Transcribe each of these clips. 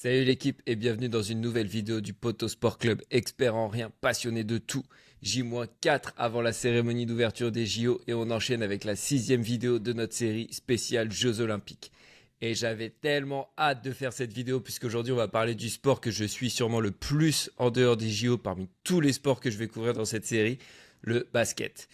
Salut l'équipe et bienvenue dans une nouvelle vidéo du Poto Sport Club, expert en rien, passionné de tout. J-4 avant la cérémonie d'ouverture des JO et on enchaîne avec la 6e vidéo de notre série spéciale Jeux Olympiques. Et j'avais tellement hâte de faire cette vidéo puisqu'aujourd'hui on va parler du sport que je suis sûrement le plus en dehors des JO parmi tous les sports que je vais couvrir dans cette série, le basket.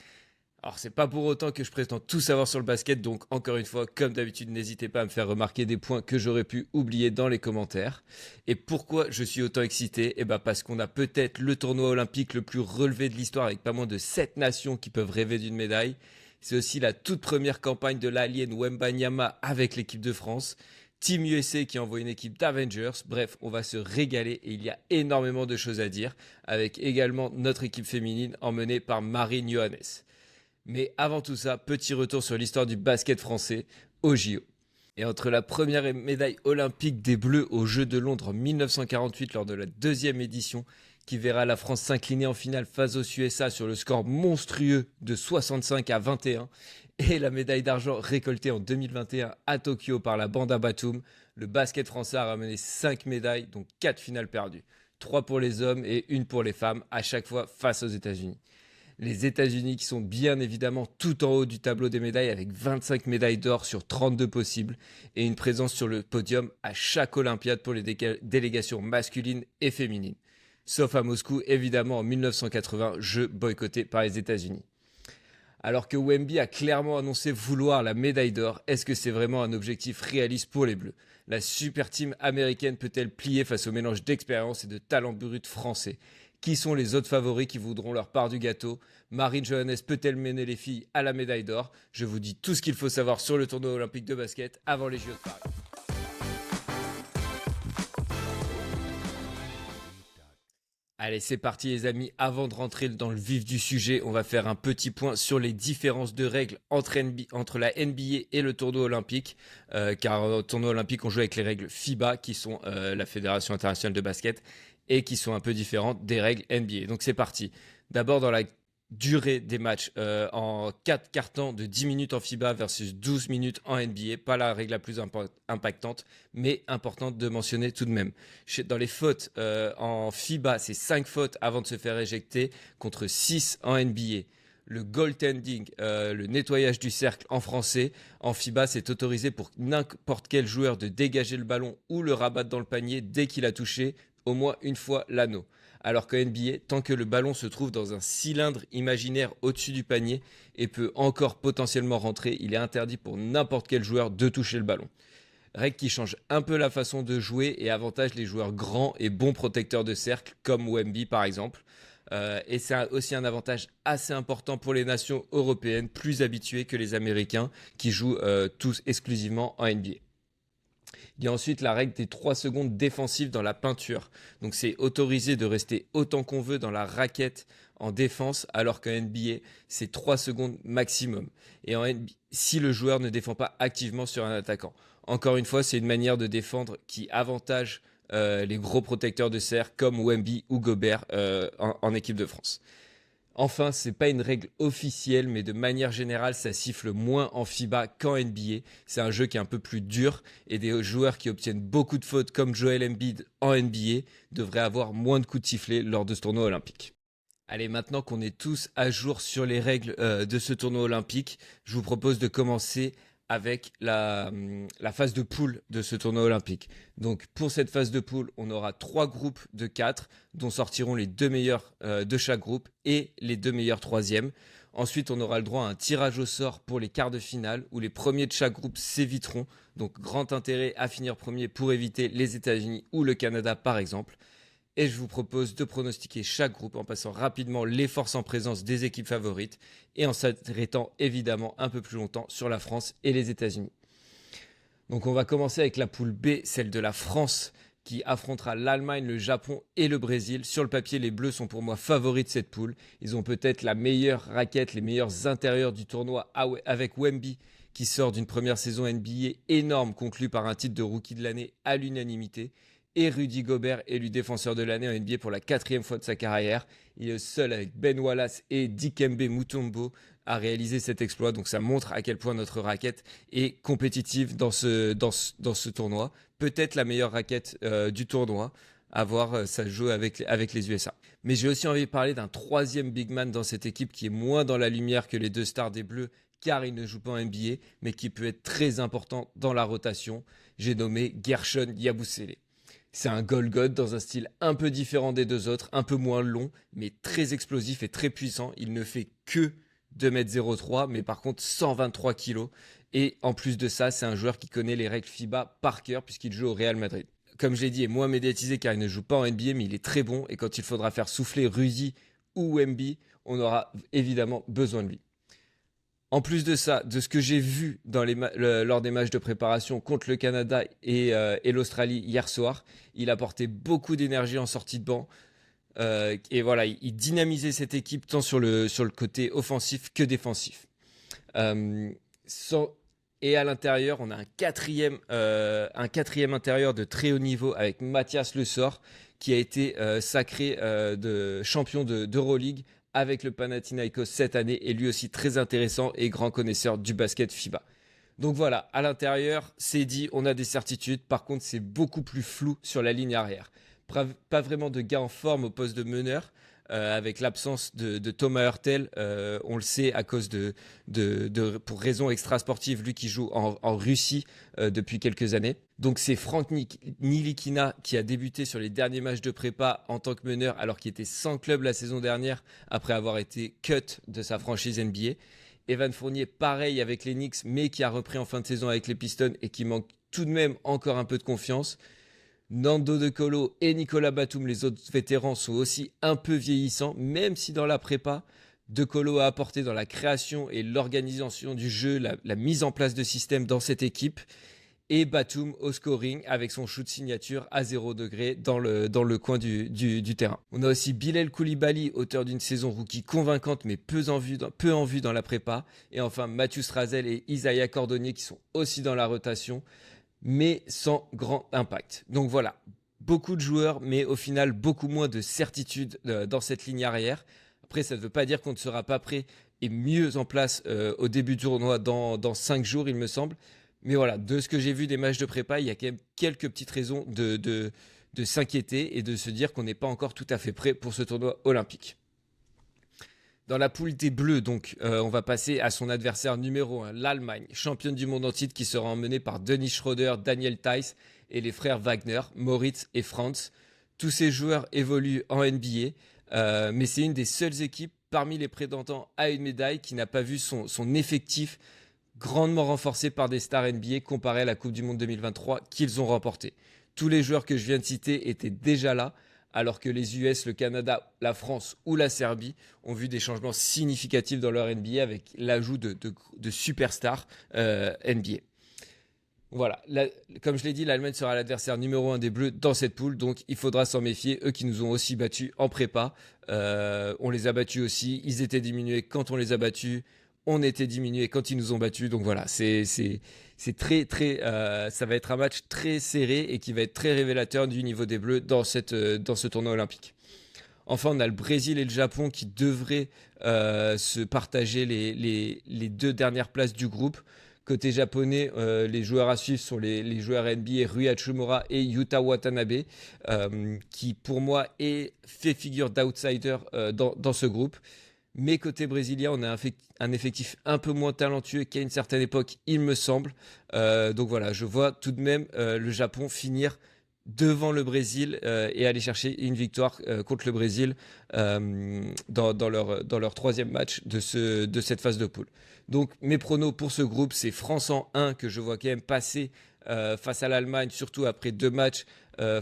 Alors c'est pas pour autant que je prétends tout savoir sur le basket, donc encore une fois, comme d'habitude, n'hésitez pas à me faire remarquer des points que j'aurais pu oublier dans les commentaires. Et pourquoi je suis autant excité? Eh ben parce qu'on a peut-être le tournoi olympique le plus relevé de l'histoire avec pas moins de 7 nations qui peuvent rêver d'une médaille. C'est aussi la toute première campagne de l'alien Wembanyama avec l'équipe de France. Team USA qui envoie une équipe d'Avengers. Bref, on va se régaler et il y a énormément de choses à dire, avec également notre équipe féminine emmenée par Marine Johannes. Mais avant tout ça, petit retour sur l'histoire du basket français au JO. Et entre la première médaille olympique des Bleus aux Jeux de Londres en 1948 lors de la deuxième édition, qui verra la France s'incliner en finale face aux USA sur le score monstrueux de 65-21, et la médaille d'argent récoltée en 2021 à Tokyo par la Banda Batum, le basket français a ramené 5 médailles, dont 4 finales perdues. 3 pour les hommes et 1 pour les femmes, à chaque fois face aux États-Unis. Les États-Unis qui sont bien évidemment tout en haut du tableau des médailles avec 25 médailles d'or sur 32 possibles et une présence sur le podium à chaque Olympiade pour les délégations masculines et féminines. Sauf à Moscou, évidemment en 1980, jeu boycotté par les États-Unis. Alors que Wemby a clairement annoncé vouloir la médaille d'or, est-ce que c'est vraiment un objectif réaliste pour les Bleus? La super team américaine peut-elle plier face au mélange d'expérience et de talent brut français? Qui sont les autres favoris qui voudront leur part du gâteau? Marine Johannes peut-elle mener les filles à la médaille d'or? Je vous dis tout ce qu'il faut savoir sur le tournoi olympique de basket avant les JO de Paris. Allez, c'est parti les amis. Avant de rentrer dans le vif du sujet, on va faire un petit point sur les différences de règles entre la NBA et le tournoi olympique. Car au tournoi olympique, on joue avec les règles FIBA, qui sont la Fédération internationale de basket, et qui sont un peu différentes des règles NBA. Donc c'est parti. D'abord dans la durée des matchs, en 4 quarts-temps de 10 minutes en FIBA versus 12 minutes en NBA. Pas la règle la plus impactante, mais importante de mentionner tout de même. Dans les fautes, en FIBA, c'est 5 fautes avant de se faire éjecter contre 6 en NBA. Le goaltending, le nettoyage du cercle en français, en FIBA, c'est autorisé pour n'importe quel joueur de dégager le ballon ou le rabattre dans le panier dès qu'il a touché au moins une fois l'anneau. Alors qu'en NBA, tant que le ballon se trouve dans un cylindre imaginaire au-dessus du panier et peut encore potentiellement rentrer, il est interdit pour n'importe quel joueur de toucher le ballon. Règle qui change un peu la façon de jouer et avantage les joueurs grands et bons protecteurs de cercle comme Wemby par exemple. Et c'est aussi un avantage assez important pour les nations européennes plus habituées que les Américains qui jouent tous exclusivement en NBA. Il y a ensuite la règle des 3 secondes défensives dans la peinture. Donc c'est autorisé de rester autant qu'on veut dans la raquette en défense, alors qu'en NBA, c'est 3 secondes maximum. Et en NBA, si le joueur ne défend pas activement sur un attaquant. Encore une fois, c'est une manière de défendre qui avantage les gros protecteurs de cercle comme Wemby ou Gobert en équipe de France. Enfin, c'est pas une règle officielle, mais de manière générale, ça siffle moins en FIBA qu'en NBA. C'est un jeu qui est un peu plus dur et des joueurs qui obtiennent beaucoup de fautes comme Joel Embiid en NBA devraient avoir moins de coups de sifflet lors de ce tournoi olympique. Allez, maintenant qu'on est tous à jour sur les règles de ce tournoi olympique, je vous propose de commencer avec la phase de poule de ce tournoi olympique. Donc pour cette phase de poule, on aura 3 groupes de 4 dont sortiront les 2 meilleurs de chaque groupe et les 2 meilleurs troisièmes. Ensuite, on aura le droit à un tirage au sort pour les quarts de finale où les premiers de chaque groupe s'éviteront. Donc grand intérêt à finir premier pour éviter les États-Unis ou le Canada par exemple. Et je vous propose de pronostiquer chaque groupe en passant rapidement les forces en présence des équipes favorites et en s'arrêtant évidemment un peu plus longtemps sur la France et les États-Unis. Donc on va commencer avec la poule B, celle de la France qui affrontera l'Allemagne, le Japon et le Brésil. Sur le papier, les Bleus sont pour moi favoris de cette poule. Ils ont peut-être la meilleure raquette, les meilleurs intérieurs du tournoi avec Wemby qui sort d'une première saison NBA énorme conclue par un titre de rookie de l'année à l'unanimité. Et Rudy Gobert, élu défenseur de l'année en NBA pour la 4e fois de sa carrière. Il est seul avec Ben Wallace et Dikembe Mutombo à réaliser cet exploit. Donc ça montre à quel point notre raquette est compétitive dans ce tournoi. Peut-être la meilleure raquette du tournoi. À voir, ça joue avec les USA. Mais j'ai aussi envie de parler d'un troisième big man dans cette équipe qui est moins dans la lumière que les deux stars des Bleus, car il ne joue pas en NBA, mais qui peut être très important dans la rotation. J'ai nommé Gershon Yabusele. C'est un goal god dans un style un peu différent des deux autres, un peu moins long, mais très explosif et très puissant. Il ne fait que 2,03 m, mais par contre 123 kg. Et en plus de ça, c'est un joueur qui connaît les règles FIBA par cœur puisqu'il joue au Real Madrid. Comme je l'ai dit, est moins médiatisé car il ne joue pas en NBA, mais il est très bon. Et quand il faudra faire souffler Rudy ou Wemby, on aura évidemment besoin de lui. En plus de ça, de ce que j'ai vu lors des matchs de préparation contre le Canada et l'Australie hier soir, il apportait beaucoup d'énergie en sortie de banc. Et voilà, il dynamisait cette équipe tant sur le côté offensif que défensif. Et à l'intérieur, on a un quatrième intérieur de très haut niveau avec Mathias Le Sort, qui a été sacré de champion d'Euroleague avec le Panathinaikos cette année, et lui aussi très intéressant et grand connaisseur du basket FIBA. Donc voilà, à l'intérieur, c'est dit, on a des certitudes. Par contre, c'est beaucoup plus flou sur la ligne arrière. Pas vraiment de gars en forme au poste de meneur, avec l'absence de Thomas Hurtel. On le sait à cause pour raisons extrasportives, lui qui joue en Russie depuis quelques années. Donc c'est Frank Nilikina qui a débuté sur les derniers matchs de prépa en tant que meneur alors qu'il était sans club la saison dernière après avoir été cut de sa franchise NBA. Evan Fournier, pareil avec les Knicks, mais qui a repris en fin de saison avec les Pistons et qui manque tout de même encore un peu de confiance. Nando De Colo et Nicolas Batum, les autres vétérans, sont aussi un peu vieillissants, même si dans la prépa, De Colo a apporté dans la création et l'organisation du jeu, la mise en place de systèmes dans cette équipe. Et Batum au scoring avec son shoot signature à 0 degré dans le coin du terrain. On a aussi Bilal Koulibaly, auteur d'une saison rookie convaincante mais peu en vue dans la prépa. Et enfin Mathieu Strazel et Isaiah Cordonnier qui sont aussi dans la rotation, mais sans grand impact. Donc voilà, beaucoup de joueurs, mais au final beaucoup moins de certitude dans cette ligne arrière. Après, ça ne veut pas dire qu'on ne sera pas prêt et mieux en place au début du tournoi dans 5 jours, il me semble. Mais voilà, de ce que j'ai vu des matchs de prépa, il y a quand même quelques petites raisons de s'inquiéter et de se dire qu'on n'est pas encore tout à fait prêt pour ce tournoi olympique. Dans la poule des Bleus, donc, on va passer à son adversaire numéro 1, l'Allemagne, championne du monde en titre qui sera emmenée par Dennis Schroeder, Daniel Theis et les frères Wagner, Moritz et Franz. Tous ces joueurs évoluent en NBA, mais c'est une des seules équipes parmi les prétendants à une médaille qui n'a pas vu son effectif grandement renforcé par des stars NBA comparé à la Coupe du Monde 2023 qu'ils ont remporté. Tous les joueurs que je viens de citer étaient déjà là, alors que les US, le Canada, la France ou la Serbie ont vu des changements significatifs dans leur NBA avec l'ajout de superstars NBA. Voilà, comme je l'ai dit, l'Allemagne sera l'adversaire numéro 1 des Bleus dans cette poule, donc il faudra s'en méfier. Eux qui nous ont aussi battus en prépa, on les a battus aussi, ils étaient diminués quand on les a battus. On était diminué quand ils nous ont battus. Donc voilà, c'est très, ça va être un match très serré et qui va être très révélateur du niveau des Bleus dans ce tournoi olympique. Enfin, on a le Brésil et le Japon qui devraient se partager les 2 dernières places du groupe. Côté japonais, les joueurs à suivre sont les joueurs NBA Rui Hachimura et Yuta Watanabe, qui pour moi fait figure d'outsider dans ce groupe. Mais côté brésilien, on a un effectif un peu moins talentueux qu'à une certaine époque, il me semble. Donc voilà, je vois tout de même le Japon finir devant le Brésil et aller chercher une victoire contre le Brésil dans leur 3e match de cette phase de poule. Donc mes pronos pour ce groupe, c'est France en 1 que je vois quand même passer face à l'Allemagne, surtout après 2 matchs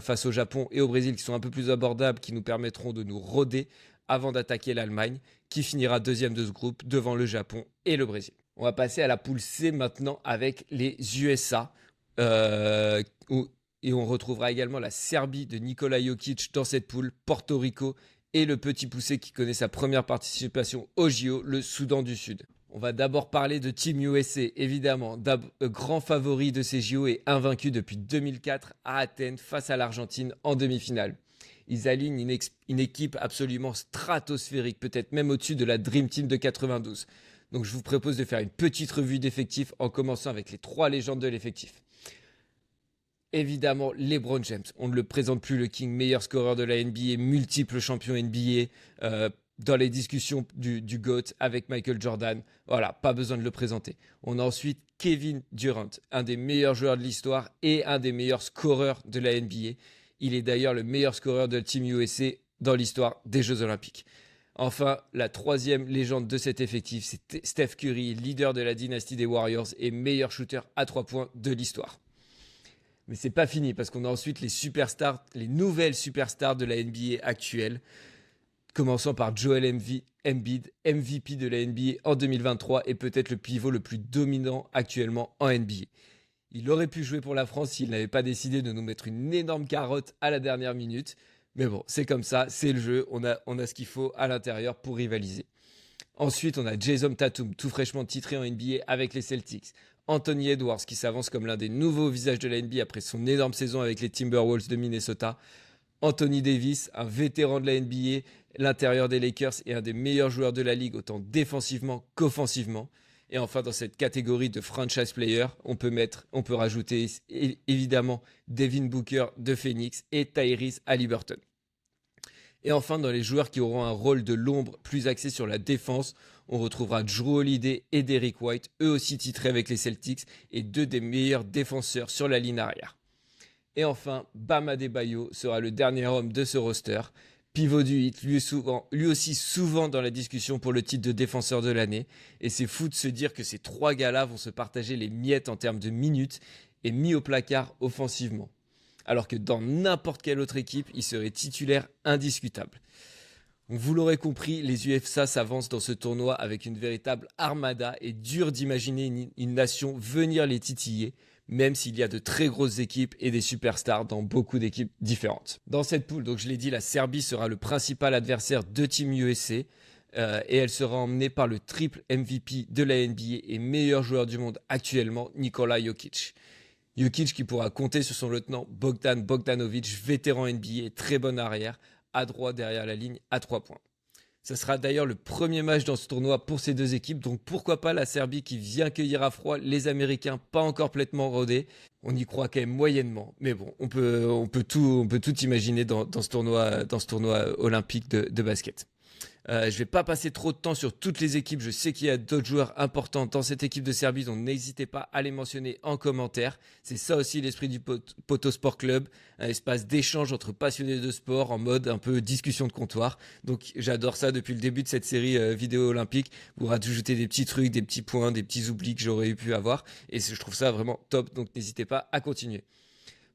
face au Japon et au Brésil qui sont un peu plus abordables, qui nous permettront de nous roder avant d'attaquer l'Allemagne, qui finira 2e de ce groupe devant le Japon et le Brésil. On va passer à la poule C maintenant avec les USA. Et on retrouvera également la Serbie de Nikola Jokic dans cette poule, Porto Rico et le petit poussé qui connaît sa première participation au JO, le Soudan du Sud. On va d'abord parler de Team USA, évidemment, grand favori de ces JO et invaincu depuis 2004 à Athènes face à l'Argentine en demi-finale. Ils alignent une équipe absolument stratosphérique, peut-être même au-dessus de la Dream Team de 92. Donc je vous propose de faire une petite revue d'effectifs en commençant avec les 3 légendes de l'effectif. Évidemment, LeBron James. On ne le présente plus, le King, meilleur scoreur de la NBA, multiple champion NBA, dans les discussions du GOAT avec Michael Jordan. Voilà, pas besoin de le présenter. On a ensuite Kevin Durant, un des meilleurs joueurs de l'histoire et un des meilleurs scoreurs de la NBA. Il est d'ailleurs le meilleur scoreur de Team USA dans l'histoire des Jeux Olympiques. Enfin, la 3e légende de cet effectif, c'est Steph Curry, leader de la dynastie des Warriors et meilleur shooter à 3 points de l'histoire. Mais c'est pas fini parce qu'on a ensuite les superstars, les nouvelles superstars de la NBA actuelle, commençant par Joel Embiid, MVP de la NBA en 2023 et peut-être le pivot le plus dominant actuellement en NBA. Il aurait pu jouer pour la France s'il n'avait pas décidé de nous mettre une énorme carotte à la dernière minute. Mais bon, c'est comme ça, c'est le jeu, on a ce qu'il faut à l'intérieur pour rivaliser. Ensuite, on a Jason Tatum, tout fraîchement titré en NBA avec les Celtics. Anthony Edwards, qui s'avance comme l'un des nouveaux visages de la NBA après son énorme saison avec les Timberwolves de Minnesota. Anthony Davis, un vétéran de la NBA, l'intérieur des Lakers et un des meilleurs joueurs de la ligue, autant défensivement qu'offensivement. Et enfin, dans cette catégorie de franchise player, on peut rajouter évidemment Devin Booker de Phoenix et Tyrese Haliburton. Et enfin, dans les joueurs qui auront un rôle de l'ombre plus axé sur la défense, on retrouvera Jrue Holiday et Derrick White, eux aussi titrés avec les Celtics et 2 des meilleurs défenseurs sur la ligne arrière. Et enfin, Bam Adebayo sera le dernier homme de ce roster, pivot du hit, lui aussi souvent dans la discussion pour le titre de défenseur de l'année. Et c'est fou de se dire que ces 3 gars-là vont se partager les miettes en termes de minutes et mis au placard offensivement. Alors que dans n'importe quelle autre équipe, il serait titulaire indiscutable. Donc vous l'aurez compris, les USA s'avancent dans ce tournoi avec une véritable armada et dur d'imaginer une nation venir les titiller, même s'il y a de très grosses équipes et des superstars dans beaucoup d'équipes différentes. Dans cette poule, donc je l'ai dit, la Serbie sera le principal adversaire de Team USA et elle sera emmenée par le triple MVP de la NBA et meilleur joueur du monde actuellement, Nikola Jokic. Jokic qui pourra compter sur son lieutenant Bogdan Bogdanovic, vétéran NBA, très bon arrière, à droite derrière la ligne à 3 points. Ce sera d'ailleurs le premier match dans ce tournoi pour ces 2 équipes, donc pourquoi pas la Serbie qui vient cueillir à froid les Américains pas encore complètement rodés. On y croit quand même moyennement, mais bon, on peut tout imaginer dans ce tournoi olympique de basket. Je vais pas passer trop de temps sur toutes les équipes. Je sais qu'il y a d'autres joueurs importants dans cette équipe de Serbie, donc n'hésitez pas à les mentionner en commentaire. C'est ça aussi l'esprit du Poto Sport Club, un espace d'échange entre passionnés de sport en mode un peu discussion de comptoir. Donc j'adore ça depuis le début de cette série vidéo olympique. Vous rajoutez des petits trucs, des petits points, des petits oublis que j'aurais pu avoir. Et je trouve ça vraiment top, donc n'hésitez pas à continuer.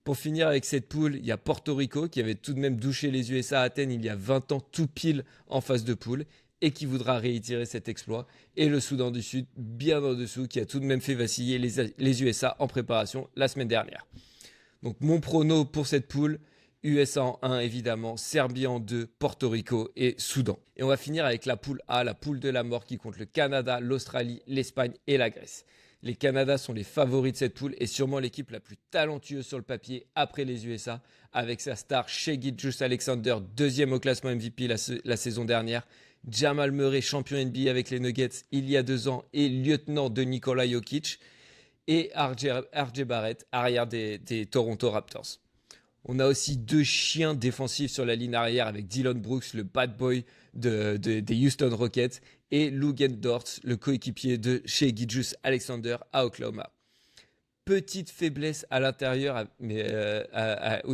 Pour finir avec cette poule, il y a Porto Rico qui avait tout de même douché les USA à Athènes il y a 20 ans, tout pile en phase de poule, et qui voudra réitérer cet exploit. Et le Soudan du Sud, bien en dessous, qui a tout de même fait vaciller les USA en préparation la semaine dernière. Donc mon prono pour cette poule, USA en 1 évidemment, Serbie en 2, Porto Rico et Soudan. Et on va finir avec la poule A, la poule de la mort qui compte le Canada, l'Australie, l'Espagne et la Grèce. Les Canadiens sont les favoris de cette poule et sûrement l'équipe la plus talentueuse sur le papier après les USA, avec sa star Shai Gilgeous-Alexander, 2e au classement MVP la saison dernière, Jamal Murray, champion NBA avec les Nuggets il y a 2 ans et lieutenant de Nikola Jokic, et RJ Barrett, arrière des Toronto Raptors. On a aussi 2 chiens défensifs sur la ligne arrière avec Dillon Brooks, le bad boy des Houston Rockets, et Luguentz Dort, le coéquipier de Shai Gilgeous-Alexander à Oklahoma. Petite faiblesse à l'intérieur,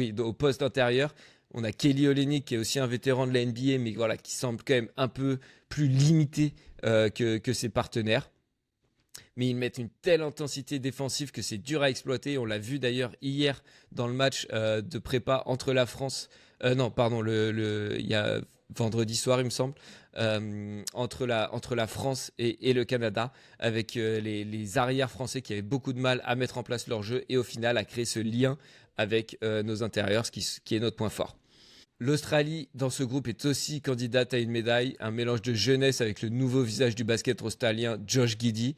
au poste intérieur. On a Kelly Olynyk qui est aussi un vétéran de la NBA, mais voilà, qui semble quand même un peu plus limité que ses partenaires. Mais ils mettent une telle intensité défensive que c'est dur à exploiter. On l'a vu d'ailleurs hier dans le match de prépa entre la France. Il y a vendredi soir, il me semble, entre la France et le Canada, avec les arrières français qui avaient beaucoup de mal à mettre en place leur jeu et au final à créer ce lien avec nos intérieurs, ce qui est notre point fort. L'Australie, dans ce groupe, est aussi candidate à une médaille, un mélange de jeunesse avec le nouveau visage du basket australien Josh Giddey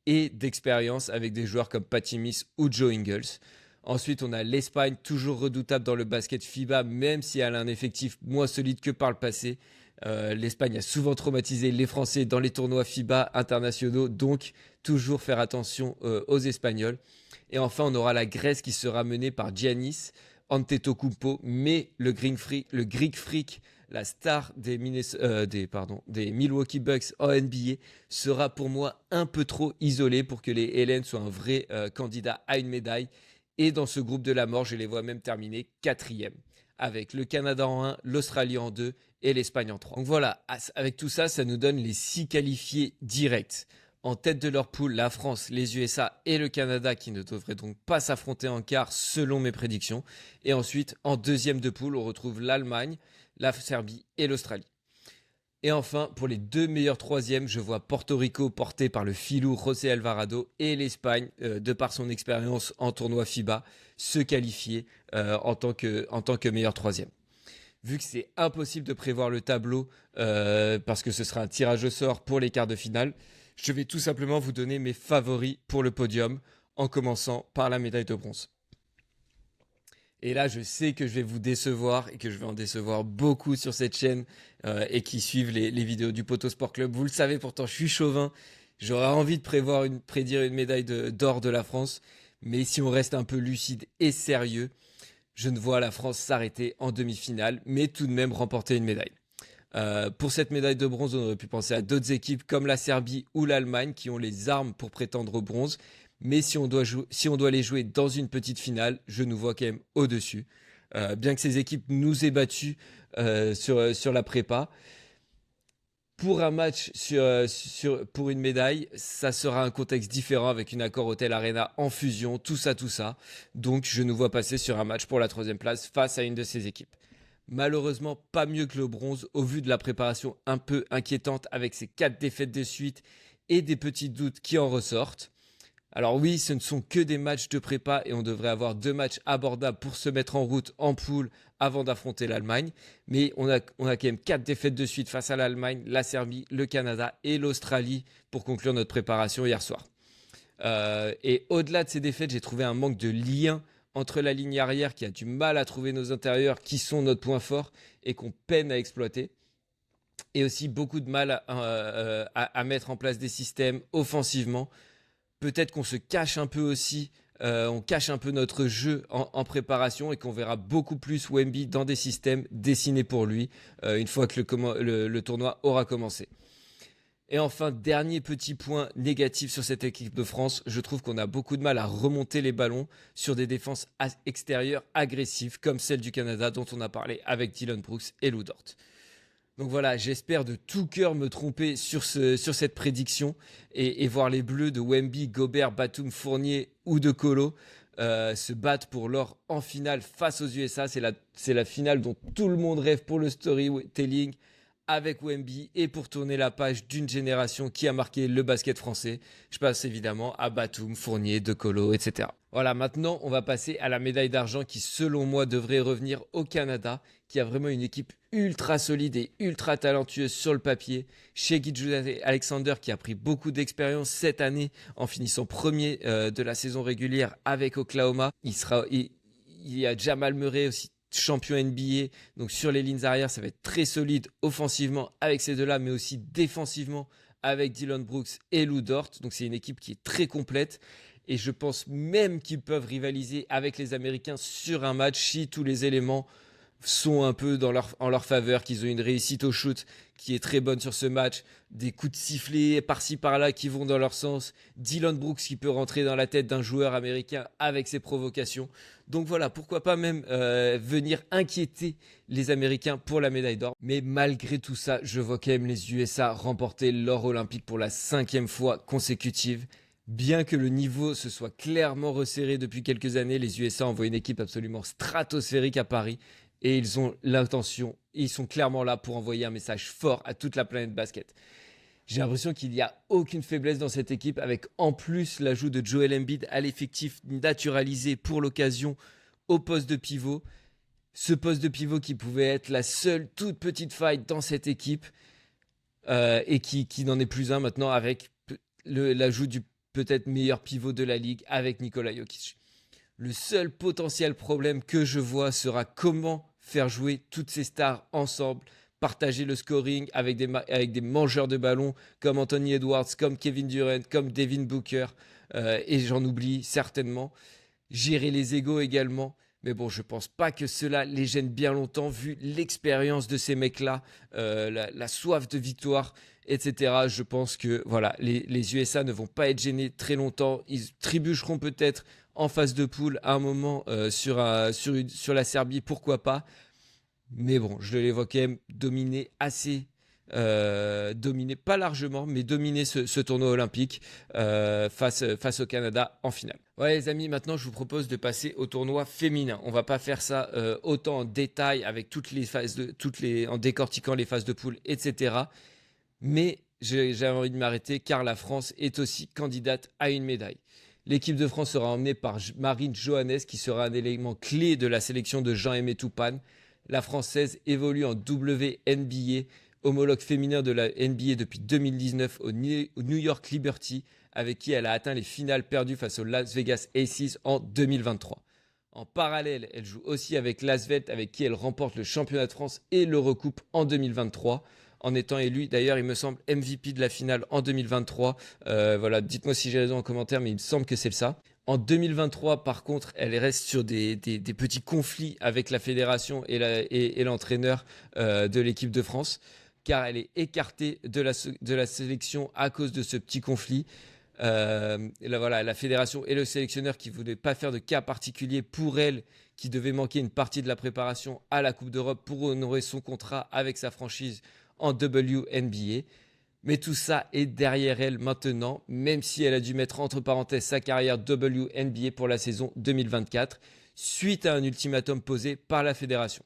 et d'expérience avec des joueurs comme Patty Mills ou Joe Ingles. Ensuite, on a l'Espagne, toujours redoutable dans le basket FIBA, même si elle a un effectif moins solide que par le passé. L'Espagne a souvent traumatisé les Français dans les tournois FIBA internationaux, donc toujours faire attention aux Espagnols. Et enfin, on aura la Grèce qui sera menée par Giannis Antetokounmpo, mais le Greek Freak, la star des Milwaukee Bucks en NBA, sera pour moi un peu trop isolé pour que les Hellènes soient un vrai candidat à une médaille. Et dans ce groupe de la mort, je les vois même terminer quatrième, avec le Canada en 1, l'Australie en 2 et l'Espagne en 3. Donc voilà, avec tout ça, ça nous donne les 6 qualifiés directs. En tête de leur poule, la France, les USA et le Canada qui ne devraient donc pas s'affronter en quart selon mes prédictions. Et ensuite, en deuxième de poule, on retrouve l'Allemagne, la Serbie et l'Australie. Et enfin, pour les 2 meilleurs troisièmes, je vois Porto Rico porté par le filou José Alvarado et l'Espagne, de par son expérience en tournoi FIBA, se qualifier en tant que meilleur troisième. Vu que c'est impossible de prévoir le tableau parce que ce sera un tirage au sort pour les quarts de finale, je vais tout simplement vous donner mes favoris pour le podium, en commençant par la médaille de bronze. Et là, je sais que je vais vous décevoir et que je vais en décevoir beaucoup sur cette chaîne et qui suivent les vidéos du Poteau Sport Club. Vous le savez, pourtant, je suis chauvin. J'aurais envie de prédire une médaille d'or de la France. Mais si on reste un peu lucide et sérieux, je ne vois la France s'arrêter en demi-finale, mais tout de même remporter une médaille. Pour cette médaille de bronze, on aurait pu penser à d'autres équipes comme la Serbie ou l'Allemagne qui ont les armes pour prétendre au bronze. Mais si on doit les jouer dans une petite finale, je nous vois quand même au-dessus. Bien que ces équipes nous aient battus sur la prépa, pour un match pour une médaille, ça sera un contexte différent avec une Accor Hotel Arena en fusion, tout ça. Donc je nous vois passer sur un match pour la 3e place face à une de ces équipes. Malheureusement, pas mieux que le bronze au vu de la préparation un peu inquiétante avec ces 4 défaites de suite et des petits doutes qui en ressortent. Alors oui, ce ne sont que des matchs de prépa et on devrait avoir 2 matchs abordables pour se mettre en route en poule avant d'affronter l'Allemagne. Mais on a quand même 4 défaites de suite face à l'Allemagne, la Serbie, le Canada et l'Australie pour conclure notre préparation hier soir. Et au-delà de ces défaites, j'ai trouvé un manque de lien entre la ligne arrière qui a du mal à trouver nos intérieurs qui sont notre point fort et qu'on peine à exploiter. Et aussi beaucoup de mal à mettre en place des systèmes offensivement. Peut-être qu'on se cache un peu aussi, on cache un peu notre jeu en préparation et qu'on verra beaucoup plus Wemby dans des systèmes dessinés pour lui une fois que le tournoi aura commencé. Et enfin, dernier petit point négatif sur cette équipe de France, je trouve qu'on a beaucoup de mal à remonter les ballons sur des défenses extérieures agressives comme celle du Canada dont on a parlé avec Dillon Brooks et Lou Dort. Donc voilà, j'espère de tout cœur me tromper sur cette prédiction et voir les Bleus de Wemby, Gobert, Batum, Fournier ou de Colo se battre pour l'or en finale face aux USA. C'est la finale dont tout le monde rêve pour le storytelling avec Wemby et pour tourner la page d'une génération qui a marqué le basket français. Je passe évidemment à Batum, Fournier, De Colo, etc. Voilà, maintenant on va passer à la médaille d'argent qui selon moi devrait revenir au Canada, qui a vraiment une équipe ultra solide et ultra talentueuse sur le papier. Shai Gilgeous-Alexander qui a pris beaucoup d'expérience cette année en finissant premier de la saison régulière avec Oklahoma. Il y a Jamal Murray aussi, champion NBA, donc sur les lignes arrière ça va être très solide offensivement avec ces deux-là, mais aussi défensivement avec Dillon Brooks et Lou Dort. Donc c'est une équipe qui est très complète et je pense même qu'ils peuvent rivaliser avec les Américains sur un match si tous les éléments sont un peu en leur faveur, qu'ils ont une réussite au shoot qui est très bonne sur ce match, des coups de sifflet par-ci par-là qui vont dans leur sens, Dillon Brooks qui peut rentrer dans la tête d'un joueur américain avec ses provocations. Donc voilà, pourquoi pas même venir inquiéter les Américains pour la médaille d'or. Mais malgré tout ça, je vois quand même les USA remporter l'or olympique pour la 5e fois consécutive. Bien que le niveau se soit clairement resserré depuis quelques années, les USA envoient une équipe absolument stratosphérique à Paris. Et ils ont l'intention, ils sont clairement là pour envoyer un message fort à toute la planète basket. J'ai l'impression qu'il n'y a aucune faiblesse dans cette équipe, avec en plus l'ajout de Joel Embiid à l'effectif naturalisé pour l'occasion au poste de pivot. Ce poste de pivot qui pouvait être la seule toute petite faille dans cette équipe et qui n'en est plus un maintenant avec l'ajout du peut-être meilleur pivot de la ligue avec Nikola Jokic. Le seul potentiel problème que je vois sera comment faire jouer toutes ces stars ensemble, partager le scoring avec des mangeurs de ballon comme Anthony Edwards, comme Kevin Durant, comme Devin Booker, et j'en oublie certainement. Gérer les égos également. Mais bon, je pense pas que cela les gêne bien longtemps, vu l'expérience de ces mecs-là, la soif de victoire, etc. Je pense que voilà, les USA ne vont pas être gênés très longtemps. Ils trébucheront peut-être en phase de poule à un moment sur la Serbie, pourquoi pas. Mais bon, je les vois quand même dominer assez. Dominer, pas largement, mais dominer ce tournoi olympique face au Canada en finale. Ouais les amis, maintenant je vous propose de passer au tournoi féminin. On va pas faire ça autant en détail avec toutes les phases en décortiquant les phases de poule, etc. Mais j'ai envie de m'arrêter car la France est aussi candidate à une médaille. L'équipe de France sera emmenée par Marine Johannes qui sera un élément clé de la sélection de Jean-Aimé Toupane. La Française évolue en WNBA, homologue féminin de la NBA depuis 2019 au New York Liberty, avec qui elle a atteint les finales perdues face aux Las Vegas Aces en 2023. En parallèle, elle joue aussi avec l'Asvel, avec qui elle remporte le championnat de France et l'Eurocoupe en 2023, en étant élue, d'ailleurs, il me semble, MVP de la finale en 2023. Voilà, dites-moi si j'ai raison en commentaire, mais il me semble que c'est ça. En 2023, par contre, elle reste sur des petits conflits avec la fédération et l'entraîneur de l'équipe de France, car elle est écartée de la sélection à cause de ce petit conflit. Voilà, la fédération et le sélectionneur qui ne voulaient pas faire de cas particulier pour elle, qui devait manquer une partie de la préparation à la Coupe d'Europe pour honorer son contrat avec sa franchise en WNBA. Mais tout ça est derrière elle maintenant, même si elle a dû mettre entre parenthèses sa carrière WNBA pour la saison 2024, suite à un ultimatum posé par la fédération.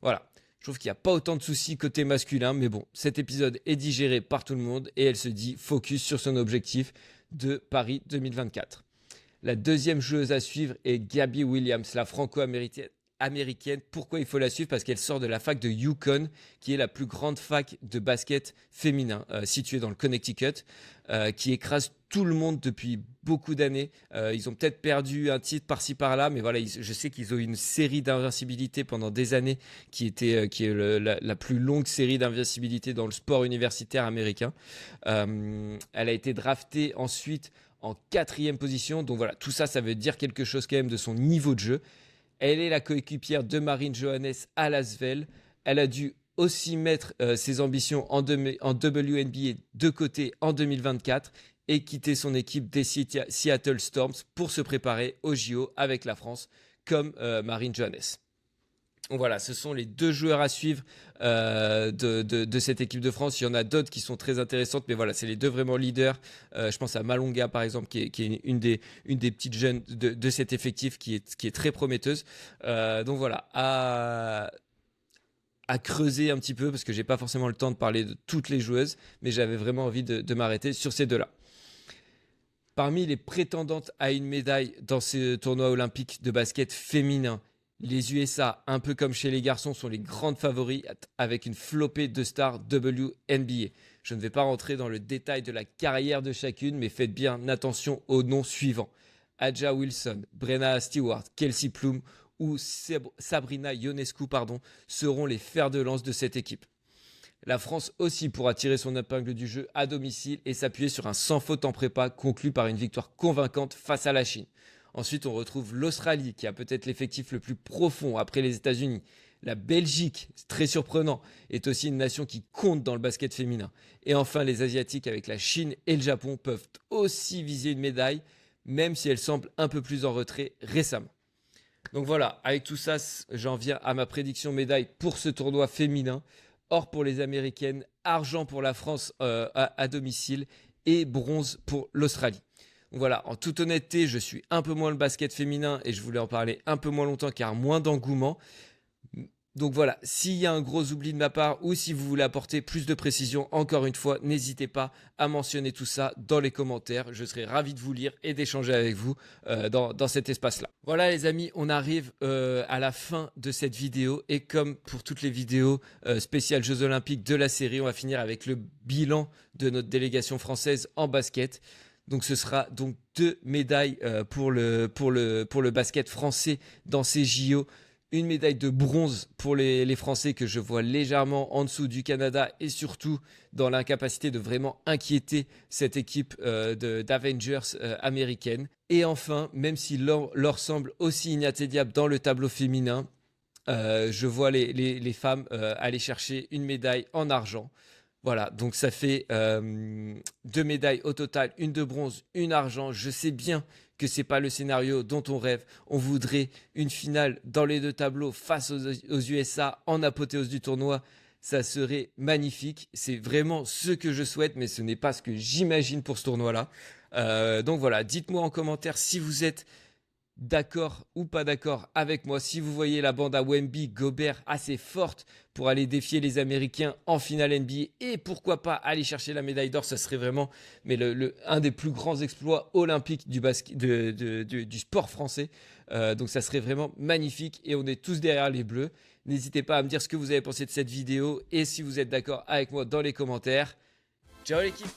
Voilà, je trouve qu'il n'y a pas autant de soucis côté masculin, mais bon, cet épisode est digéré par tout le monde et elle se dit focus sur son objectif de Paris 2024. La deuxième joueuse à suivre est Gabby Williams, la franco-américaine. Pourquoi il faut la suivre? Parce qu'elle sort de la fac de UConn, qui est la plus grande fac de basket féminin, située dans le Connecticut, qui écrase tout le monde depuis beaucoup d'années. Ils ont peut-être perdu un titre par-ci par-là, mais voilà, je sais qu'ils ont eu une série d'invincibilité pendant des années, qui est la plus longue série d'invincibilité dans le sport universitaire américain. Elle a été draftée ensuite en 4e position, donc voilà, tout ça, ça veut dire quelque chose quand même de son niveau de jeu. Elle est la coéquipière de Marine Johannes à l'Asvel. Elle a dû aussi mettre ses ambitions en WNBA de côté en 2024 et quitter son équipe des Seattle Storms pour se préparer au JO avec la France comme Marine Johannes. Donc voilà, ce sont les deux joueurs à suivre de cette équipe de France. Il y en a d'autres qui sont très intéressantes, mais voilà, c'est les deux vraiment leaders. Je pense à Malonga, par exemple, qui est une des petites jeunes de cet effectif qui est très prometteuse. Donc voilà, à creuser un petit peu, parce que j'ai pas forcément le temps de parler de toutes les joueuses, mais j'avais vraiment envie de m'arrêter sur ces deux-là. Parmi les prétendantes à une médaille dans ce tournoi olympique de basket féminin, les USA, un peu comme chez les garçons, sont les grandes favoris avec une flopée de stars WNBA. Je ne vais pas rentrer dans le détail de la carrière de chacune, mais faites bien attention aux noms suivants. A'ja Wilson, Brenna Stewart, Kelsey Plum ou Sabrina Ionescu seront les fers de lance de cette équipe. La France aussi pourra tirer son épingle du jeu à domicile et s'appuyer sur un sans faute en prépa conclu par une victoire convaincante face à la Chine. Ensuite, on retrouve l'Australie qui a peut-être l'effectif le plus profond après les États-Unis. La Belgique, très surprenant, est aussi une nation qui compte dans le basket féminin. Et enfin, les Asiatiques avec la Chine et le Japon peuvent aussi viser une médaille, même si elles semblent un peu plus en retrait récemment. Donc voilà, avec tout ça, j'en viens à ma prédiction médaille pour ce tournoi féminin. Or pour les Américaines, argent pour la France à domicile et bronze pour l'Australie. Donc voilà, en toute honnêteté, je suis un peu moins le basket féminin et je voulais en parler un peu moins longtemps car moins d'engouement. Donc voilà, s'il y a un gros oubli de ma part ou si vous voulez apporter plus de précision, encore une fois, n'hésitez pas à mentionner tout ça dans les commentaires. Je serai ravi de vous lire et d'échanger avec vous dans cet espace-là. Voilà les amis, on arrive à la fin de cette vidéo et comme pour toutes les vidéos spéciales Jeux Olympiques de la série, on va finir avec le bilan de notre délégation française en basket. Donc ce sera donc 2 médailles pour le basket français dans ces JO. Une médaille de bronze pour les Français que je vois légèrement en dessous du Canada et surtout dans l'incapacité de vraiment inquiéter cette équipe d'Avengers américaine. Et enfin, même si l'or semble aussi inatteignable dans le tableau féminin, je vois les femmes aller chercher une médaille en argent. Voilà, donc ça fait 2 médailles au total, une de bronze, une argent. Je sais bien que c'est pas le scénario dont on rêve. On voudrait une finale dans les 2 tableaux face aux USA en apothéose du tournoi. Ça serait magnifique. C'est vraiment ce que je souhaite, mais ce n'est pas ce que j'imagine pour ce tournoi-là. Donc voilà, dites-moi en commentaire si vous êtes d'accord ou pas d'accord avec moi. Si vous voyez la bande à Wemby, Gobert assez forte pour aller défier les Américains en finale NBA et pourquoi pas aller chercher la médaille d'or, ça serait vraiment mais un des plus grands exploits olympiques du sport français. Donc ça serait vraiment magnifique et on est tous derrière les Bleus. N'hésitez pas à me dire ce que vous avez pensé de cette vidéo et si vous êtes d'accord avec moi dans les commentaires. Ciao l'équipe!